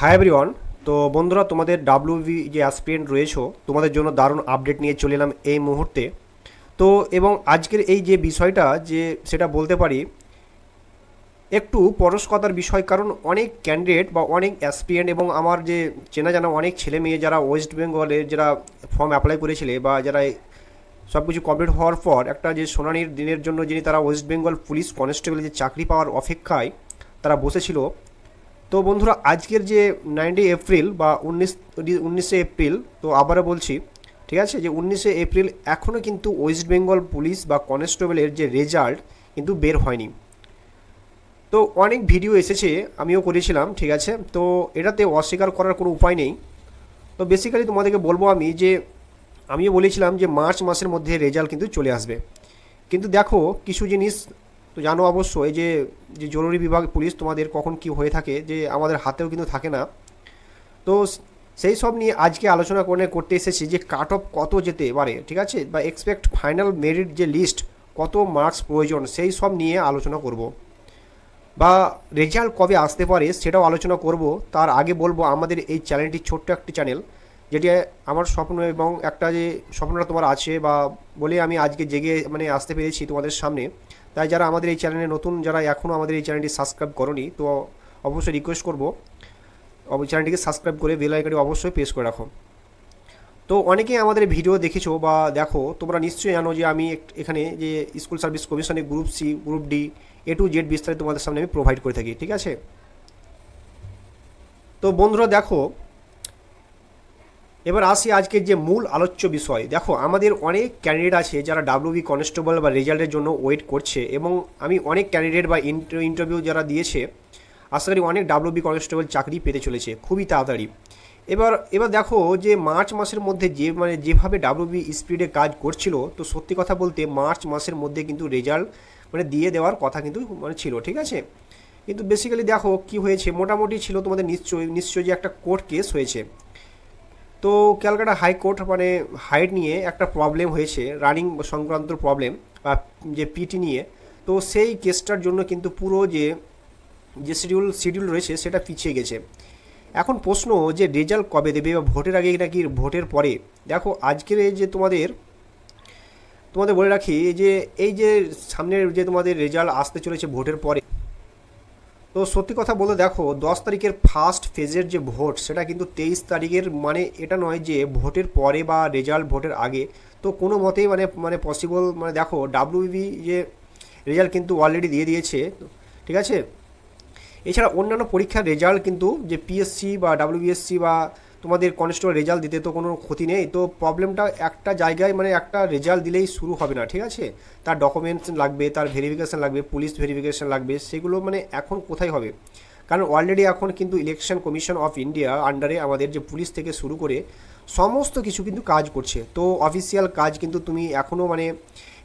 High everyone. তো বন্ধুরা, তোমাদের ডাব্লিউবি যে অ্যাসপিরেন্ট রয়েছো, তোমাদের জন্য দারুণ আপডেট নিয়ে চলে এলাম এই মুহূর্তে। তো এবং আজকের এই যে বিষয়টা যে সেটা বলতে পারি একটু পরস্কতার বিষয়, কারণ অনেক ক্যান্ডিডেট বা অনেক অ্যাসপিরেন্ট এবং আমার যে চেনা জানা অনেক ছেলে মেয়ে যারা ওয়েস্ট বেঙ্গলের যারা ফর্ম অ্যাপ্লাই করেছিলে বা যারা সব কিছু কমপ্লিট হওয়ার পর একটা যে শুনানির দিনের জন্য যিনি তারা ওয়েস্ট বেঙ্গল পুলিশ কনস্টেবলের যে চাকরি পাওয়ার অপেক্ষায় তারা বসেছিল। তো বন্ধুরা, আজকের যে 9 এপ্রিল বা 19শে এপ্রিল, তো আবারও বলছি, ঠিক আছে, যে 19শে এপ্রিল এখনও কিন্তু ওয়েস্ট বেঙ্গল পুলিশ বা কনস্টেবলের যে রেজাল্ট কিন্তু বের হয়নি। তো অনেক ভিডিও এসেছে, আমিও করেছিলাম, ঠিক আছে, তো এটাতে অস্বীকার করার কোনো উপায় নেই। তো বেসিক্যালি তোমাদেরকে বলবো আমি যে আমিও বলেছিলাম যে মার্চ মাসের মধ্যে রেজাল্ট কিন্তু চলে আসবে। কিন্তু দেখো কিছু জিনিস তো জানো অবশ্যই, যে যে জরুরি বিভাগ পুলিশ তোমাদের কখন কি হয়ে থাকে যে আমাদের হাতেও কিন্তু থাকে না। তো সেই সব নিয়ে আজকে আলোচনা করতে এসেছি যে কাট অফ কত যেতে পারে, ঠিক আছে, বা এক্সপেক্ট ফাইনাল মেরিট যে লিস্ট কত মার্কস প্রয়োজন সেই সব নিয়ে আলোচনা করব, বা রেজাল্ট কবে আসতে পারে সেটাও আলোচনা করব। তার আগে বলবো আমাদের এই চ্যানেলটি ছোট্ট একটি চ্যানেল, যেটি আমার স্বপ্ন এবং একটা যে স্বপ্নটা তোমার আছে বা বলে আমি আজকে জেগে মানে আসতে পেরেছি তোমাদের সামনে। তাই যারা আমাদের এই চ্যানেলে নতুন, যারা এখনও আমাদের এই চ্যানেলটি সাবস্ক্রাইব করনি, তো অবশ্যই রিকোয়েস্ট করবো চ্যানেলটিকে সাবস্ক্রাইব করে বেল আইকনটি অবশ্যই প্রেস করে রাখো। তো অনেকেই আমাদের ভিডিও দেখেছো বা দেখো, তোমরা নিশ্চয়ই জানো যে আমি এখানে যে স্কুল সার্ভিস কমিশনের group C, group D, A to Z বিস্তারিত তোমাদের সামনে আমি প্রোভাইড করে থাকি, ঠিক আছে। তো বন্ধুরা দেখো, এবার আসি আজকের যে মূল আলোচ্য বিষয়। দেখো আমাদের অনেক ক্যান্ডিডেট আছে যারা ডাব্লিউবি কনস্টেবল বা রেজাল্টের জন্য ওয়েট করছে, এবং আমি অনেক ক্যান্ডিডেট বা ইন্টারভিউ যারা দিয়েছে, আশা করি অনেক ডাব্লিউবি কনস্টেবল চাকরি পেতে চলেছে খুবই তাড়াতাড়ি। এবার এবার দেখো যে মার্চ মাসের মধ্যে যে মানে যেভাবে ডাব্লিউবি স্পিডে কাজ করছিল, তো সত্যি কথা বলতে মার্চ মাসের মধ্যে কিন্তু রেজাল্ট মানে দিয়ে দেওয়ার কথা কিন্তু মানে ছিল, ঠিক আছে। কিন্তু বেসিক্যালি দেখো কি হয়েছে, মোটামুটি ছিল তোমাদের নিশ্চয়ই যে একটা কোর্ট কেস হয়েছে। তো ক্যালকাটা হাইকোর্ট মানে হাইট নিয়ে একটা প্রবলেম হয়েছে, রানিং সংক্রান্ত প্রবলেম বা যে পিটি নিয়ে। তো সেই কেসটার জন্য কিন্তু পুরো যে যে শিডিউল রয়েছে সেটা পিছিয়ে গেছে। এখন প্রশ্ন যে রেজাল্ট কবে দেবে, বা ভোটের আগে নাকি ভোটের পরে। দেখো আজকের এই যে তোমাদের তোমাদের বলে রাখি যে এই যে সামনের যে তোমাদের রেজাল্ট আসতে চলেছে ভোটের পরে। তো সত্যি কথা বলে দেখো 10 তারিখের ফার্স্ট ফেজের যে ভোট সেটা কিন্তু 23 তারিখের, মানে এটা নয় যে ভোটের পরে বা রেজাল্ট ভোটের আগে। তো কোনো মতেই মানে মানে পসিবল, মানে দেখো ডাব্লিউবি যে রেজাল্ট কিন্তু অলরেডি দিয়ে দিয়েছে, ঠিক আছে। এছাড়া অন্যান্য পরীক্ষার রেজাল্ট কিন্তু যে পিএসসি বা ডাব্লিউবিএসসি বা তোমাদের কনস্টেবল রেজাল্ট দিতে তো কোনো ক্ষতি নেই। তো প্রবলেমটা একটা জায়গায়, মানে একটা রেজাল্ট দিলেই শুরু হবে না, ঠিক আছে। তার ডকুমেন্টস লাগবে, তার ভেরিফিকেশান লাগবে, পুলিশ ভেরিফিকেশান লাগবে, সেগুলো মানে এখন কোথায় হবে। কারণ অলরেডি এখন কিন্তু ইলেকশন কমিশন অফ ইন্ডিয়া আন্ডারে আমাদের যে পুলিশ থেকে শুরু করে সমস্ত কিছু কিন্তু কাজ করছে। তো অফিসিয়াল কাজ কিন্তু তুমি এখনও মানে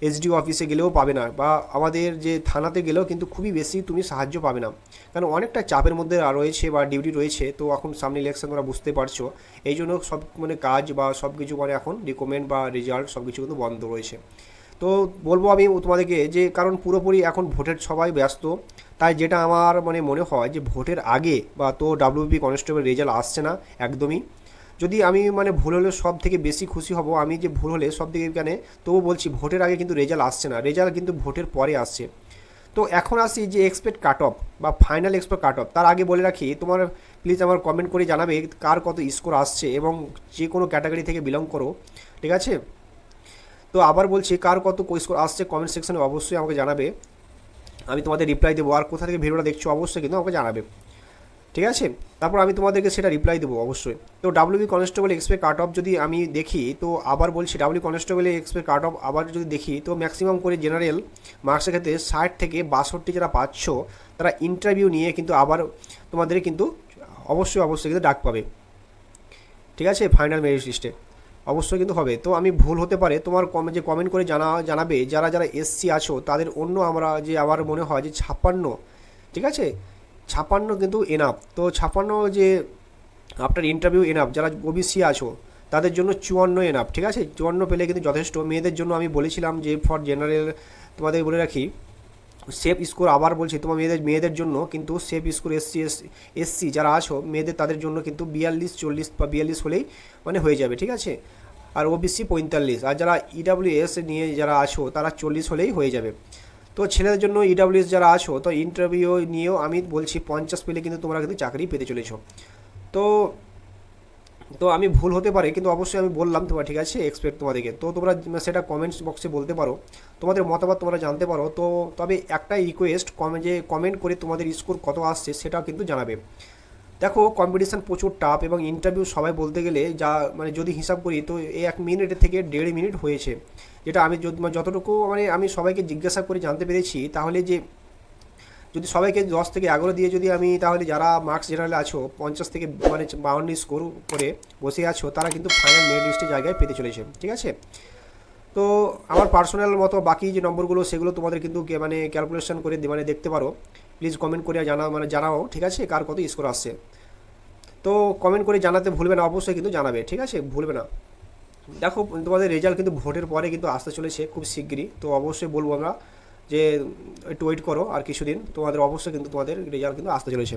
এসডিও অফিসে গেলেও পাবে না, বা আমাদের যে থানাতে গেলেও কিন্তু খুবই বেশি তুমি সাহায্য পাবে না, কারণ অনেকটা চাপের মধ্যে রয়েছে বা ডিউটি রয়েছে। তো এখন সামনে ইলেকশন তোমরা বুঝতে পারছো, এই জন্য সব মানে কাজ বা সব কিছু মানে এখন রিকমেন্ড বা রেজাল্ট সব কিছু কিন্তু বন্ধ রয়েছে। তো বলবো আমি তোমাদেরকে যে কারণ পুরোপুরি এখন ভোটের সবাই ব্যস্ত, তাই যেটা আমার মানে মনে হয় যে ভোটের আগে বা তো ডাব্লিউবি কনস্টেবল রেজাল্ট আসছে না একদমই। যদি আমি মানে ভুল হলে সব থেকে বেশি খুশি হব, আমি যে ভুল হলে সব থেকে কেন, তবু বলছি ভোটের আগে কিন্তু রেজাল্ট আসছে না, রেজাল্ট কিন্তু ভোটের পরে আসছে। তো এখন আসি যে এক্সপেক্ট কাট অফ বা ফাইনাল এক্সপেক্ট কাট অফ। তার আগে বলে রাখি, তোমার প্লিজ আমার কমেন্ট করে জানাবে কার কত স্কোর আসছে এবং যে কোনো ক্যাটাগরি থেকে বিলং করো, ঠিক আছে। তো আবার বলছি, কার কত স্কোর আসছে কমেন্ট সেকশনে অবশ্যই আমাকে জানাবে, আমি তোমাদের রিপ্লাই দেবো। আর কোথা থেকে ভিডিওটা দেখছো অবশ্যই কিন্তু আমাকে জানাবে, ঠিক আছে। তারপর আমি তোমাদেরকে সেটা রিপ্লাই দেবো অবশ্যই। তো WB constable expect cut off যদি আমি দেখি, তো আবার বলছি ডাব্লিউ কনস্টেবলে এক্সপেক্ট কাট অফ আবার যদি দেখি, তো ম্যাক্সিমাম করে জেনারেল মার্কসের ক্ষেত্রে 60 থেকে 62 যারা পাচ্ছ, তারা ইন্টারভিউ নিয়ে কিন্তু আবার তোমাদের কিন্তু অবশ্যই কিন্তু ডাক পাবে, ঠিক আছে, ফাইনাল মেরিট লিস্টে অবশ্যই কিন্তু হবে। তো আমি ভুল হতে পারে, তোমার যে কমেন্ট করে জানাবে যারা যারা এসসি আছো তাদের অন্য আমরা যে আমার মনে হয় যে 56, ঠিক আছে, 56 কিন্তু এনাফ। তো 56 যে আফটার ইন্টারভিউ এনাফ, যারা ওবিসি আছো তাদের জন্য 54 এনাফ, ঠিক আছে, 54 পেলে কিন্তু যথেষ্ট। মেয়েদের জন্য আমি বলেছিলাম যে ফর জেনারেল তোমাদের বলে রাখি সেফ স্কোর আবার বলছি তোমার মেয়েদের জন্য কিন্তু সেফ স্কোর এসসি যারা আছো মেয়েদের তাদের জন্য কিন্তু 42 40 বা 42 হলেই মানে হয়ে যাবে, ঠিক আছে। আর ওবিসি 45, আর যারা ইডাব্লিউএস নিয়ে যারা আছো তারা 40 হলেই হয়ে যাবে। তো ছেলেদের জন্য ইডাব্লিউএস যারা আছো তো ইন্টারভিউ নিয়েও আমি বলছি 50 পেলে কিন্তু তোমরা কিন্তু চাকরি পেতে চলেছো। তো তো আমি ভুল হতে পারে, কিন্তু অবশ্যই আমি বললাম তোমার, ঠিক আছে, এক্সপেক্ট তোমাদেরকে। তো তোমরা সেটা কমেন্টস বক্সে বলতে পারো, তোমাদের মতামত তোমরা জানতে পারো। তো তবে একটাই রিকোয়েস্ট, কমেন্ট করে তোমাদের স্কোর কত আসছে সেটাও কিন্তু জানাবে। দেখো কম্পিটিশান প্রচুর টাফ, এবং ইন্টারভিউ সবাই বলতে গেলে যা মানে যদি হিসাব করি তো এই 1 মিনিটের থেকে 1.5 মিনিট হয়েছে, যেটা আমি যতটুকু মানে আমি সবাইকে জিজ্ঞাসা করে জানতে পেরেছি, তাহলে যে যদি সবাইকে 10 থেকে 11 দিয়ে যদি আমি, তাহলে যারা মার্কস জেনারেলে আছো 50 থেকে মানে 52 স্কোর করে বসে আছো তারা কিন্তু ফাইনাল মেরিট লিস্টে জায়গায় পেতে চলেছে, ঠিক আছে। তো আমার পার্সোনাল মতো বাকি যে নম্বরগুলো সেগুলো তোমাদের কিন্তু মানে ক্যালকুলেশন করে মানে দেখতে পারো। প্লিজ কমেন্ট করে জানাও, ঠিক আছে, কার কত স্কোর আসছে। তো কমেন্ট করে জানাতে ভুলবে না, অবশ্যই কিন্তু জানাবে, ঠিক আছে, ভুলবে না। দেখো তোমাদের রেজাল্ট কিন্তু ভোটের পরে কিন্তু আসতে চলেছে খুব শিগগিরই, তো অবশ্যই বলবো আমরা যে একটু ওয়েট করো আর কিছুদিন, তোমাদের অবশ্যই কিন্তু তোমাদের রেজাল্ট কিন্তু আসতে চলেছে।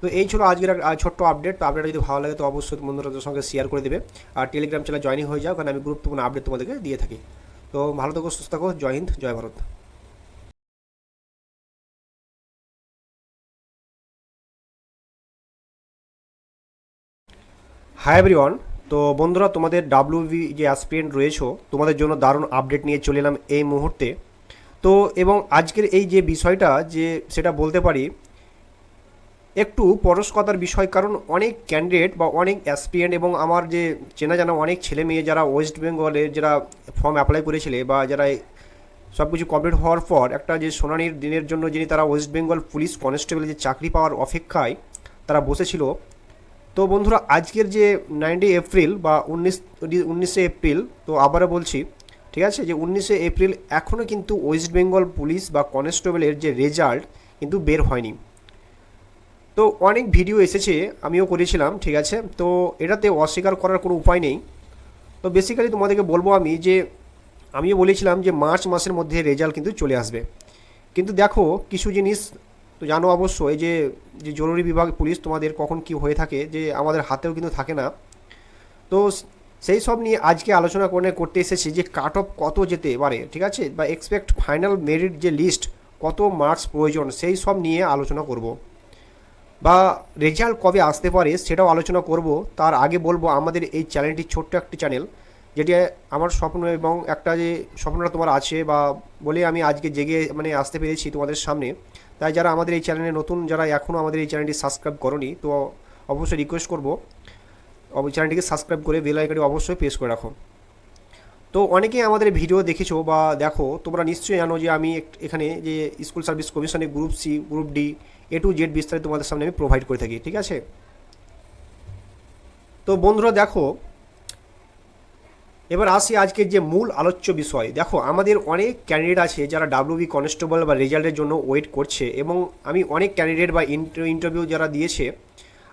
তো এই ছিল আজকের ছোট্ট আপডেট। তো আপডেট যদি ভালো লাগে তো অবশ্যই বন্ধুদের সঙ্গে শেয়ার করে দেবে, আর টেলিগ্রাম চ্যানেলে জয়েনিং হয়ে যাও, কারণ আমি গুরুত্বপূর্ণ আপডেট তোমাদেরকে দিয়ে থাকি। তো ভালো থাকো, সুস্থ থাকো, জয় হিন্দ, জয় ভারত। Hi everyone. তো বন্ধুরা, তোমাদের ডাব্লিউবি যে অ্যাসপিরেন্ট রয়েছো তোমাদের জন্য দারুণ আপডেট নিয়ে চলে এলাম এই মুহূর্তে। তো এবং আজকের এই যে বিষয়টা যে সেটা বলতে পারি একটু পরস্কতার বিষয়, কারণ অনেক ক্যান্ডিডেট বা অনেক অ্যাসপিরেন্ট এবং আমার যে চেনা জানা অনেক ছেলে মেয়ে যারা ওয়েস্ট বেঙ্গলে যারা ফর্ম অ্যাপ্লাই করেছিলে বা যারা সব কিছু কমপ্লিট হওয়ার পর একটা যে সোনানির দিনের জন্য যিনি তারা ওয়েস্ট বেঙ্গল পুলিশ কনস্টেবল যে চাকরি পাওয়ার অপেক্ষায় তারা বসেছিল। তো বন্ধুরা, আজকের যে 9 এপ্রিল বা 19 এপ্রিল, তো আবারও বলছি, ঠিক আছে, যে 19 এপ্রিল এখনও কিন্তু ওয়েস্ট বেঙ্গল পুলিশ বা কনস্টেবলের যে রেজাল্ট কিন্তু বের হয়নি। তো অনেক ভিডিও এসেছে, আমিও করেছিলাম, ঠিক আছে। তো এটাতে অস্বীকার করার কোনো উপায় নেই। তো বেসিক্যালি তোমাদেরকে বলবো আমি যে আমিও বলেছিলাম যে মার্চ মাসের মধ্যে রেজাল্ট কিন্তু চলে আসবে, কিন্তু দেখো কিছু জিনিস তো জানো অবশ্যই যে যে জরুরি বিভাগ পুলিশ তোমাদের কখন কি হয়ে থাকে যে আমাদের হাতেও কিন্তু থাকে না। তো সেই সব নিয়ে আজকে আলোচনা করতে এসেছি যে কাট অফ কত যেতে পারে, ঠিক আছে, বা এক্সপেক্ট ফাইনাল মেরিট যে লিস্ট কত মার্কস প্রয়োজন সেই সব নিয়ে আলোচনা করব, বা রেজাল্ট কবে আসতে পারে সেটাও আলোচনা করব। তার আগে বলবো আমাদের এই চ্যানেলটি ছোট্ট একটি চ্যানেল, যেটি আমার স্বপ্ন এবং একটা যে স্বপ্নটা তোমার আছে বা বলে আমি আজকে জেগে মানে আসতে পেরেছি তোমাদের সামনে। তাই যারা আমাদের এই চ্যানেলে নতুন, যারা এখনও আমাদের এই চ্যানেলটি সাবস্ক্রাইব করনি, তো অবশ্যই রিকোয়েস্ট করবো চ্যানেলটিকে সাবস্ক্রাইব করে বেল আইকনটি অবশ্যই প্রেস করে রাখো। তো অনেকেই আমাদের ভিডিও দেখেছো বা দেখো, তোমরা নিশ্চয়ই জানো যে আমি এখানে যে স্কুল সার্ভিস কমিশনে group C group D A to Z বিস্তারিত তোমাদের সামনে আমি প্রোভাইড করে থাকি, ঠিক আছে। তো বন্ধুরা দেখো, এবার আসি আজকের যে মূল আলোচ্য বিষয়। দেখো আমাদের অনেক ক্যান্ডিডেট আছে যারা ডাব্লিউবি কনস্টেবল বা রেজাল্টের জন্য ওয়েট করছে, এবং আমি অনেক ক্যান্ডিডেট বা ইন্টারভিউ যারা দিয়েছে,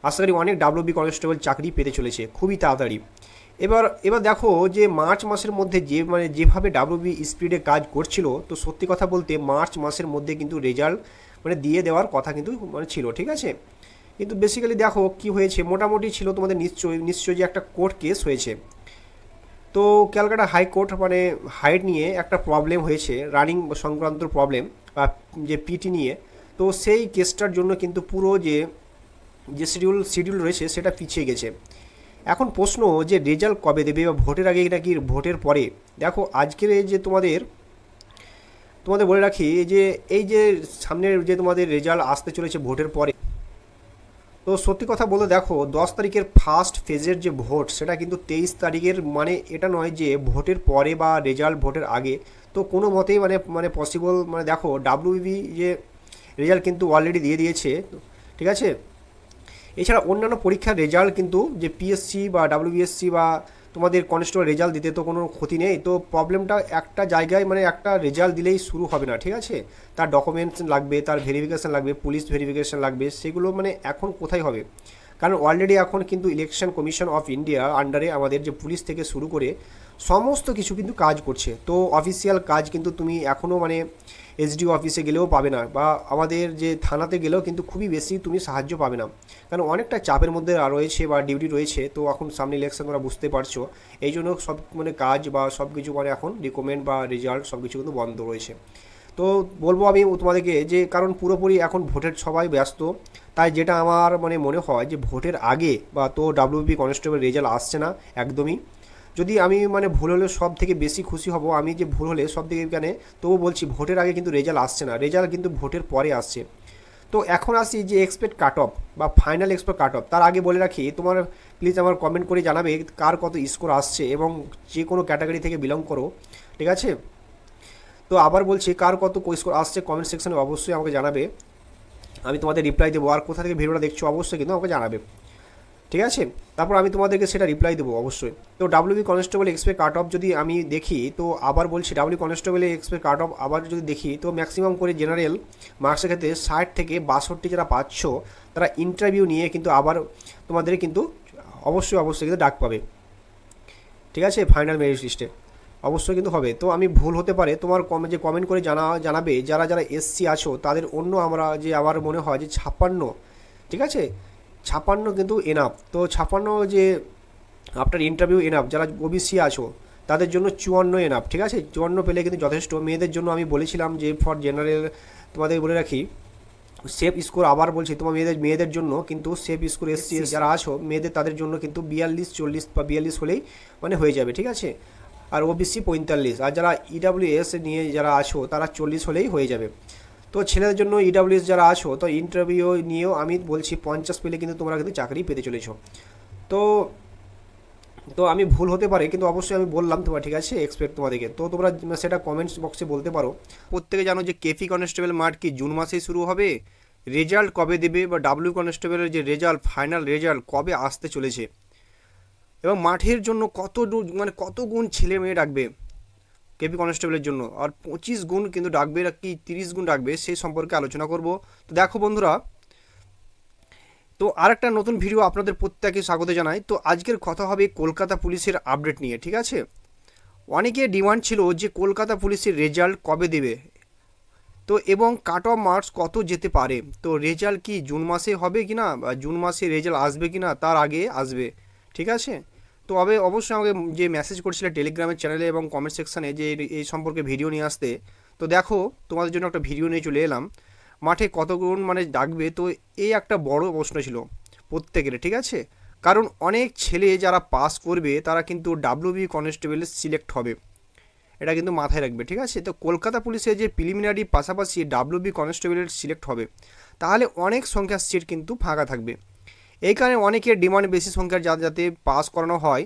আশা করি অনেক ডাব্লিউবি কনস্টেবল চাকরি পেতে চলেছে খুবই তাড়াতাড়ি। এবার দেখো যে মার্চ মাসের মধ্যে যেভাবে ডাব্লিউবি স্পিডে কাজ করছিল, তো সত্যি কথা বলতে মার্চ মাসের মধ্যে কিন্তু রেজাল্ট মানে দিয়ে দেওয়ার কথা কিন্তু মানে ছিল, ঠিক আছে। কিন্তু বেসিক্যালি দেখো কি হয়েছে, মোটামুটি ছিল তোমাদের নিশ্চয়ই যে একটা কোর্ট কেস হয়েছে। তো ক্যালকাটা হাইকোর্ট মানে হাইট নিয়ে একটা প্রবলেম হয়েছে, রানিং সংক্রান্ত প্রবলেম বা যে পিটি নিয়ে। তো সেই কেসটার জন্য কিন্তু পুরো যে যে শিডিউল রয়েছে সেটা পিছিয়ে গেছে। এখন প্রশ্ন যে রেজাল্ট কবে দেবে, বা ভোটের আগে নাকি ভোটের পরে। দেখো আজকের এই যে তোমাদের বলে রাখি যে এই যে সামনের যে তোমাদের রেজাল্ট আসতে চলেছে ভোটের পরে। তো সত্যি কথা বলতে দেখো 10 তারিখের ফার্স্ট ফেজের যে ভোট সেটা কিন্তু 23 তারিখের, মানে এটা নয় যে ভোটের পরে বা রেজাল্ট ভোটের আগে। তো কোনো মতেই মানে পসিবল, মানে দেখো ডাব্লিউবি যে রেজাল্ট কিন্তু অলরেডি দিয়ে দিয়েছে, ঠিক আছে। এছাড়া অন্যান্য পরীক্ষার রেজাল্ট কিন্তু যে পিএসসি বা ডাব্লিউবিএসসি বা তোমাদের কনস্টেবল রেজাল্ট দিতে তো কোনো ক্ষতি নেই। তো প্রবলেমটা একটা জায়গায়, মানে একটা রেজাল্ট দিলেই শুরু হবে না, ঠিক আছে। তার ডকুমেন্টস লাগবে, তার ভেরিফিকেশান লাগবে, পুলিশ ভেরিফিকেশান লাগবে, সেগুলো মানে এখন কোথায় হবে। কারণ অলরেডি এখন কিন্তু ইলেকশন কমিশন অফ ইন্ডিয়া আন্ডারে আমাদের যে পুলিশ থেকে শুরু করে সমস্ত কিছু কিন্তু কাজ করছে। তো অফিসিয়াল কাজ কিন্তু তুমি এখনও মানে এসডিও অফিসে গেলেও পাবে না, বা আমাদের যে থানাতে গেলেও কিন্তু খুবই বেশি তুমি সাহায্য পাবে না, কারণ অনেকটা চাপের মধ্যে রয়েছে বা ডিউটি রয়েছে। তো এখন সামনে ইলেকশন তোমরা বুঝতে পারছো, এই জন্য সব মানে কাজ বা সব কিছু মানে এখন রিকমেন্ড বা রেজাল্ট সব কিছু কিন্তু বন্ধ রয়েছে। তো বলবো আমি তোমাদেরকে যে কারণ পুরোপুরি এখন ভোটের সবাই ব্যস্ত, তাই যেটা আমার মানে মনে হয় যে ভোটের আগে বা তো ডাব্লিউবি কনস্টেবল রেজাল্ট আসছে না একদমই। যদি আমি মানে ভুল হলে সব থেকে বেশি খুশি হব, আমি যে ভুল হলে সব থেকে এখানে, তবু বলছি ভোটের আগে কিন্তু রেজাল্ট আসছে না, রেজাল্ট কিন্তু ভোটের পরে আসছে। তো এখন আসি যে এক্সপেক্ট কাট অফ বা ফাইনাল এক্সপেক্ট কাট অফ, তার আগে বলে রাখি তোমার প্লিজ আমার কমেন্ট করে জানাবে কার কত স্কোর আসছে এবং যে কোনো ক্যাটাগরি থেকে বিলং করো, ঠিক আছে। তো আবার বলছি, কার কত স্কোর আসছে কমেন্ট সেকশনে অবশ্যই আমাকে জানাবে, আমি তোমাদের রিপ্লাই দেবো। আর কোথা থেকে ভিডিওটা দেখছো অবশ্যই কিন্তু আমাকে জানাবে, ঠিক আছে। তারপর আমি তোমাদেরকে সেটা রিপ্লাই দেবো অবশ্যই। তো WB constable expect cut off যদি আমি দেখি, তো আবার বলছি ডাব্লিউ কনস্টেবলের এক্সপেক্ট কাট অফ আবার যদি দেখি, তো ম্যাক্সিমাম করে জেনারেল মার্কসের ক্ষেত্রে 60 থেকে 62 যারা পাচ্ছ, তারা ইন্টারভিউ নিয়ে কিন্তু আবার তোমাদের কিন্তু অবশ্যই কিন্তু ডাক পাবে, ঠিক আছে, ফাইনাল মেরিট লিস্টে অবশ্যই কিন্তু হবে। তো আমি ভুল হতে পারে, তোমার যে কমেন্ট করে জানাবে যারা যারা এসসি আছো তাদের অন্য আমরা যে আমার মনে হয় যে 56, ঠিক আছে, 56 কিন্তু এনাফ। তো 56 যে আফটার ইন্টারভিউ এনাফ, যারা ওবিসি আছো তাদের জন্য 54 এনাফ, ঠিক আছে, 54 পেলে কিন্তু যথেষ্ট। মেয়েদের জন্য আমি বলেছিলাম যে ফর জেনারেল তোমাদের বলে রাখি সেফ স্কোর, আবার বলছি তোমার মেয়েদের জন্য কিন্তু সেফ স্কোর এসসি যারা আছো মেয়েদের, তাদের জন্য কিন্তু 42, 40 বা 42 হলেই মানে হয়ে যাবে, ঠিক আছে। আর ওবিসি 45, আর যারা ইডাব্লিউএস নিয়ে যারা আছো তারা 40 হলেই হয়ে যাবে। তো ছেলেদের জন্য ইডাব্লিউএস যারা আছো, তো ইন্টারভিউ নিয়েও আমি বলছি 50 পেলে কিন্তু তোমরা কিন্তু চাকরি পেতে চলেছো। তো তো আমি ভুল হতে পারে, কিন্তু অবশ্যই আমি বললাম তোমার, ঠিক আছে, এক্সপেক্ট তোমাদেরকে। তো তোমরা সেটা কমেন্টস বক্সে বলতে পারো। প্রত্যেকে জানো যে কেপি কনস্টেবল মাঠ কি জুন মাসেই শুরু হবে, রেজাল্ট কবে দেবে, বা ডাব্লিউ কনস্টেবলের যে রেজাল্ট ফাইনাল রেজাল্ট কবে আসতে চলেছে, এবং মাঠের জন্য মানে কত গুণ ছেলে মেয়ে ডাকবে কেপি কনস্টেবলের জন্য, আর 25 গুণ কিন্তু ডাকবে কি 30 গুণ ডাকবে, সেই সম্পর্কে আলোচনা করব। তো দেখো বন্ধুরা, তো আরেকটা নতুন ভিডিও আপনাদের প্রত্যেকে স্বাগত জানাই। তো আজকের কথা হবে কলকাতা পুলিশের আপডেট নিয়ে, ঠিক আছে। অনেকের ডিমান্ড ছিল যে কলকাতা পুলিশের রেজাল্ট কবে দেবে, তো এবং কাট অফ মার্কস কত যেতে পারে, তো রেজাল্ট কি জুন মাসে হবে কি না, বা জুন মাসে রেজাল্ট আসবে কি না, তার আগে আসবে, ঠিক আছে। তো অবশ্যই আমাকে যে মেসেজ করছিলে টেলিগ্রামের চ্যানেলে এবং কমেন্ট সেকশানে যে এই সম্পর্কে ভিডিও নিয়ে আসতে, তো দেখো তোমাদের জন্য একটা ভিডিও নিয়ে চলে এলাম। মাঠে কত গুণ মানে ডাকবে, তো এই একটা বড় প্রশ্ন ছিল প্রত্যেকের, ঠিক আছে। কারণ অনেক ছেলে যারা পাস করবে তারা কিন্তু ডাব্লিউবি কনস্টেবলে সিলেক্ট হবে, এটা কিন্তু মাথায় রাখবে, ঠিক আছে। তো কলকাতা পুলিশের যে প্রিলিমিনারি পাশাপাশি ডাব্লিউবি কনস্টেবলের সিলেক্ট হবে, তাহলে অনেক সংখ্যার সিট কিন্তু ফাঁকা থাকবে। এই কারণে অনেকের ডিমান্ড বেশি সংখ্যার যাতে পাস করানো হয়।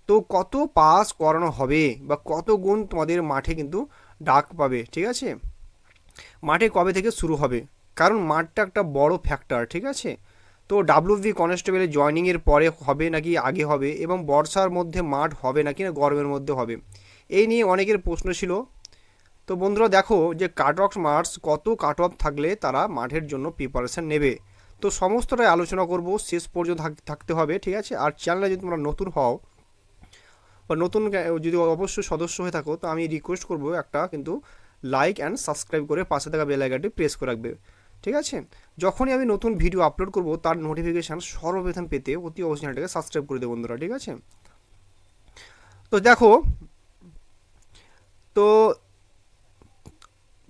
তো কত পাস করানো হবে বা কত গুণ তোমাদের মাঠে কিন্তু ডাক পাবে, ঠিক আছে, মাঠে কবে থেকে শুরু হবে, কারণ মাঠটা একটা বড় ফ্যাক্টর, ঠিক আছে। তো ডাব্লিউবি কনস্টেবলের জয়নিংয়ের পরে হবে নাকি আগে হবে, এবং বর্ষার মধ্যে মাঠ হবে নাকি না গরমের মধ্যে হবে, এই নিয়ে অনেকের প্রশ্ন ছিল। তো বন্ধুরা দেখো যে কাট অফ মার্কস কত কাট অফ থাকলে তারা মাঠের জন্য প্রিপারেশান নেবে, তো সমস্তটাই আলোচনা করব, শেষ পর্যন্ত থাকতে হবে, ঠিক আছে। আর চ্যানেলে যদি তোমরা নতুন হও বা নতুন যদি অবশ্যই সদস্য হয়ে থাকো, তো আমি রিকোয়েস্ট করব একটা কিন্তু লাইক অ্যান্ড সাবস্ক্রাইব করে পাশে থাকা বেল আইকনটি প্রেস করে রাখবে, ঠিক আছে। যখনই আমি নতুন ভিডিও আপলোড করব তার নোটিফিকেশান সর্বপ্রথম পেতে অতি অবশ্যই চ্যানেলটাকে সাবস্ক্রাইব করে দেবো বন্ধুরা, ঠিক আছে। তো দেখো, তো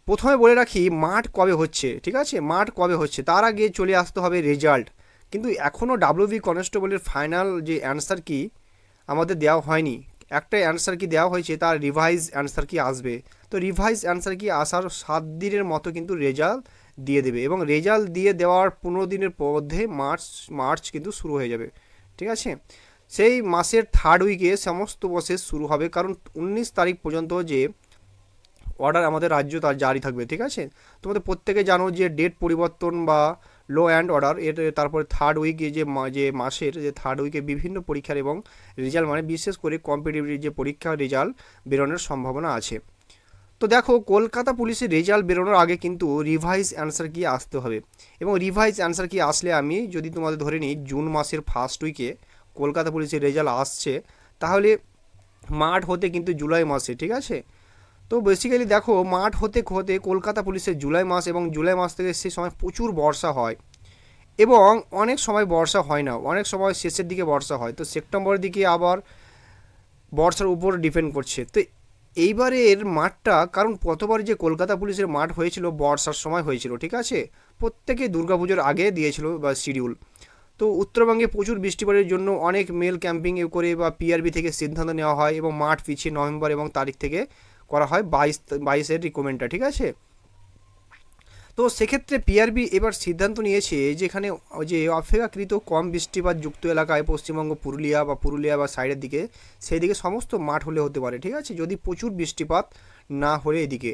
প্রথমে বলে রাখি মাঠ কবে হচ্ছে, ঠিক আছে, মাঠ কবে হচ্ছে তার আগে চলে আসতে হবে রেজাল্ট। কিন্তু এখনও ডাব্লিউবি কনস্টেবলের ফাইনাল যে অ্যান্সার কি আমাদের দেওয়া হয়নি, একটা অ্যান্সার কি দেওয়া হয়েছে, তার রিভাইজ অ্যান্সার কি আসবে। তো রিভাইজ অ্যান্সার কি আসার 7 দিনের মতো কিন্তু রেজাল্ট দিয়ে দেবে, এবং রেজাল্ট দিয়ে দেওয়ার 15 দিনের মধ্যে মার্চ কিন্তু শুরু হয়ে যাবে, ঠিক আছে। সেই মাসের 3rd উইকে সমস্ত প্রসেস শুরু হবে, কারণ 19 তারিখ পর্যন্ত যে অর্ডার আমাদের রাজ্য তার জারি থাকবে, ঠিক আছে। তোমাদের প্রত্যেকে জানো যে ডেট পরিবর্তন বা লো অ্যান্ড অর্ডার এর তারপরে 3rd উইকে যে মাসের যে 3rd উইকে বিভিন্ন পরীক্ষার এবং রেজাল্ট মানে বিশেষ করে কম্পিটিটিভ যে পরীক্ষার রেজাল্ট বেরোনোর সম্ভাবনা আছে। তো দেখো কলকাতা পুলিশের রেজাল্ট বেরোনোর আগে কিন্তু রিভাইজ অ্যান্সার কি আসতে হবে, এবং রিভাইজ অ্যান্সার কি আসলে আমি যদি তোমাদের ধরে নিই জুন মাসের 1st উইকে কলকাতা পুলিশের রেজাল্ট আসছে, তাহলে মাঠ হতে কিন্তু জুলাই মাসে, ঠিক আছে। তো তো বেসিক্যালি দেখো মাঠ হতে হতে কলকাতা পুলিশের জুলাই মাস এবং জুলাই মাস থেকে সেই সময় প্রচুর বর্ষা হয় এবং অনেক সময় বর্ষা হয় না, অনেক সময় শেষের দিকে বর্ষা হয়, তো সেপ্টেম্বরের দিকে আবার বর্ষার উপর ডিপেন্ড করছে। তো এইবারের মাঠটা, কারণ গতবার যে কলকাতা পুলিশের মাঠ হয়েছিল বর্ষার সময় হয়েছিল, ঠিক আছে, প্রত্যেকে দুর্গাপুজোর আগে দিয়েছিল বা শিডিউল। তো উত্তরবঙ্গে প্রচুর বৃষ্টিপাতের জন্য অনেক মেল ক্যাম্পিং করে বা পিআরবি থেকে সিদ্ধান্ত নেওয়া হয় এবং মাঠ পিছিয়ে নভেম্বর এবং তারিখ থেকে করা হয় 22-22-এর রিকমেন্ডটা, ঠিক আছে। তো সেক্ষেত্রে পিআরবি এবার সিদ্ধান্ত নিয়েছে যেখানে যে অপেক্ষাকৃত কম বৃষ্টিপাত যুক্ত এলাকায় পশ্চিমবঙ্গ পুরুলিয়া বা সাইডের দিকে, সেই দিকে সমস্ত মাঠ হলে হতে পারে, ঠিক আছে, যদি প্রচুর বৃষ্টিপাত না হলে এদিকে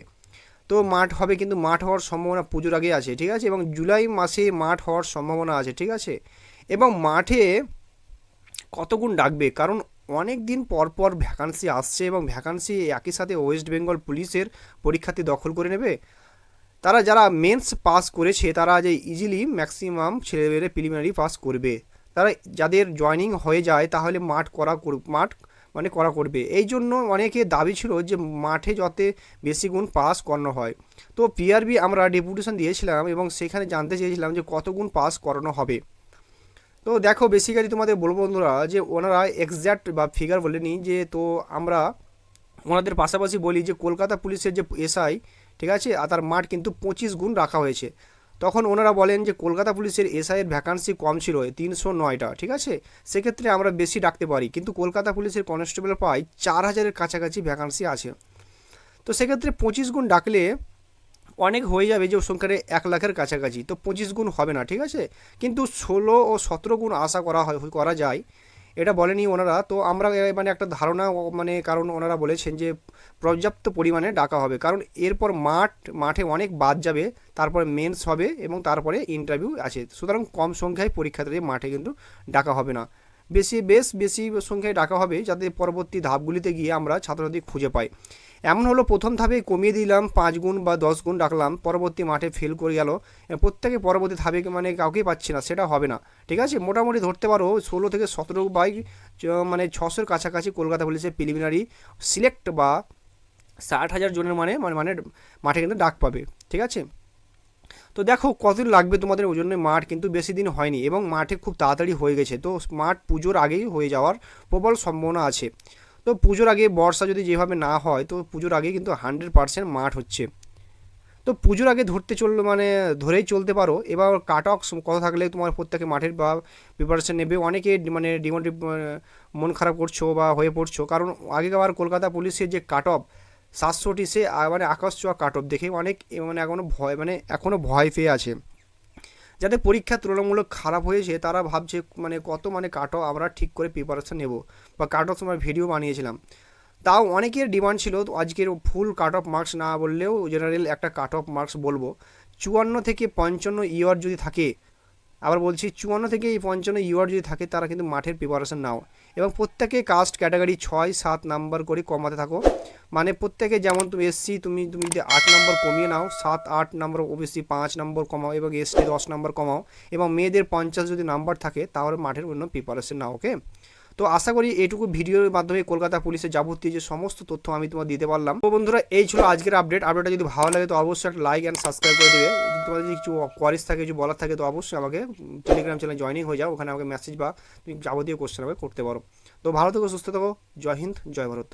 তো মাঠ হবে, কিন্তু মাঠ হওয়ার সম্ভাবনা পুজোর আগে আছে, ঠিক আছে, এবং জুলাই মাসে মাঠ হওয়ার সম্ভাবনা আছে, ঠিক আছে। এবং মাঠে কত গুণ ডাকবে, কারণ অনেক দিন পর পর ভ্যাকান্সি আসছে এবং ভ্যাকান্সি একই সাথে ওয়েস্ট বেঙ্গল পুলিশের পরীক্ষার্থী দখল করে নেবে। তারা যারা মেন্স পাস করেছে তারা যে ইজিলি ম্যাক্সিমাম ছেলেমেয়েরা প্রিলিমিনারি পাস করবে, তারা যাদের জয়নিং হয়ে যায় তাহলে মাঠ মানে করা করবে। এই জন্য অনেকে দাবি ছিল যে মাঠে যত বেশি গুণ পাস করানো হয়। তো পিআরবি আমরা ডেপুটেশন দিয়েছিলাম এবং সেখানে জানতে চেয়েছিলাম যে কত গুণ পাস করানো হবে। তো দেখো বেসিক্যালি তোমাদের বলবো বন্ধুরা যে ওনারা এক্স্যাক্ট বা ফিগার বলেনি, যে তো আমরা ওনাদের পাশাপাশি বলি যে কলকাতা পুলিশের যে এসআই, ঠিক আছে, আর তার মাঠ কিন্তু 25 গুণ রাখা হয়েছে। তখন ওনারা বলেন যে কলকাতা পুলিশের এসআইয়ের ভ্যাকান্সি কম ছিল 309টা, ঠিক আছে, সেক্ষেত্রে আমরা বেশি ডাকতে পারি, কিন্তু কলকাতা পুলিশের কনস্টেবল পাই 4000-এর কাছাকাছি ভ্যাকান্সি আছে। তো সেক্ষেত্রে 25 গুণ ডাকলে অনেক হয়ে যাবে, যে সংখ্যাটা 1 লাখের কাছাকাছি, তো 25 গুণ হবে না, ঠিক আছে, কিন্তু 16 ও 17 গুণ আশা করা যায়, এটা বলেনি ওনারা। তো আমরা মানে একটা ধারণা মানে, কারণ ওনারা বলেছেন যে পর্যাপ্ত পরিমাণে ডাকা হবে, কারণ এরপর মাঠে অনেক বাদ যাবে, তারপরে মেন্স হবে এবং তারপরে ইন্টারভিউ আছে, সুতরাং কম সংখ্যায় পরীক্ষার্থী মাঠে কিন্তু ডাকা হবে না, বেশি সংখ্যায় ডাকা হবে, যাতে পরবর্তী ধাপগুলিতে গিয়ে আমরা ছাত্রছাত্রী খুঁজে পাই। এমন হলো প্রথম ধাপে কমিয়ে দিলাম 5 গুণ বা 10 গুণ ডাকলাম, পরবর্তী মাঠে ফেল করে গেল, প্রত্যেকে পরবর্তী ধাপে মানে কাউকেই পাচ্ছি না, সেটা হবে না, ঠিক আছে। মোটামুটি ধরতে পারো 16 থেকে 17 বাই মানে 600-এর কাছাকাছি কলকাতা পুলিশের প্রিলিমিনারি সিলেক্ট বা 60,000 জনের মানে মাঠে কিন্তু ডাক পাবে, ঠিক আছে। তো দেখো কতদিন লাগবে তোমাদের, ওই জন্য মাঠ কিন্তু বেশি দিন হয়নি এবং মাঠে খুব তাড়াতাড়ি হয়ে গেছে, তো মাঠ পুজোর আগেই হয়ে যাওয়ার প্রবল সম্ভাবনা আছে। তো পুজোর আগে বর্ষা যদি যেভাবে না হয়, তো পুজোর আগে কিন্তু 100% মাঠ হচ্ছে। তো পুজোর আগে ধরেই চলতে পারো। এবার কাট অফ কত থাকলে তোমার প্রত্যেকে মাঠের বা প্রিপারেশন নেবে, অনেকে মানে মন খারাপ করছো বা হয়ে পড়ছো, কারণ আগেকার কলকাতা পুলিশের যে কাট অফ 700টি, সে মানে আকাশ ছোঁয়া কাট অফ দেখে অনেক মানে এখনও ভয় পেয়ে আছে। যাদের পরীক্ষা তুলনামূলক খারাপ হয়েছে তারা ভাবছে মানে কত মানে কাট অফ আমরা ঠিক করে প্রিপারেশন নেব, বা কাট অফ সময় ভিডিও বানিয়েছিলাম। তাও অনেকের ডিমান্ড ছিল, তো আজকের ফুল কাট অফ মার্কস না বললেও জেনারেল একটা কাট অফ মার্কস বলবো। 54 থেকে 55 ইয়ার যদি থাকে, আবার বলছি 54 থেকে 55 ইয়ার যদি থাকে, তারা কিন্তু মাঠের প্রিপারেশন নাও, এবং প্রত্যেকে কাস্ট ক্যাটাগরি 6-7 নাম্বার করে কমাতে থাকো। মানে প্রত্যেকে, যেমন তুমি এসসি তুমি যদি 8 নম্বর কমিয়ে নাও, 7-8 নম্বর, ওবিসি 5 নম্বর কমাও এবং এসটি 10 নম্বর কমাও, এবং মেয়েদের 50 যদি নাম্বার থাকে তাহলে মাঠের অন্য প্রিপারেশন নাও, ওকে। তো আশা করি এইটুকু ভিডিওর মাধ্যমে কলকাতা পুলিশের যাবতীয় যে সমস্ত তথ্য আমি তোমার দিতে পারলাম। তো বন্ধুরা এই ছিল আজকের আপডেটটা যদি ভালো লাগে তো অবশ্যই একটা লাইক অ্যান্ড সাবস্ক্রাইব করে দেবে। যদি তোমাদের যদি কিছু কোয়ারিজ থাকে, কিছু বলার থাকে, তো অবশ্যই আমাকে টেলিগ্রাম চ্যানেলে জয়েনিং হয়ে যাও, ওখানে আমাকে মেসেজ বা তুমি যাবতীয় কোশ্চেন আমাকে করতে পারো। তো ভালো থেকো, সুস্থ থেকো, জয় হিন্দ, জয় ভারত।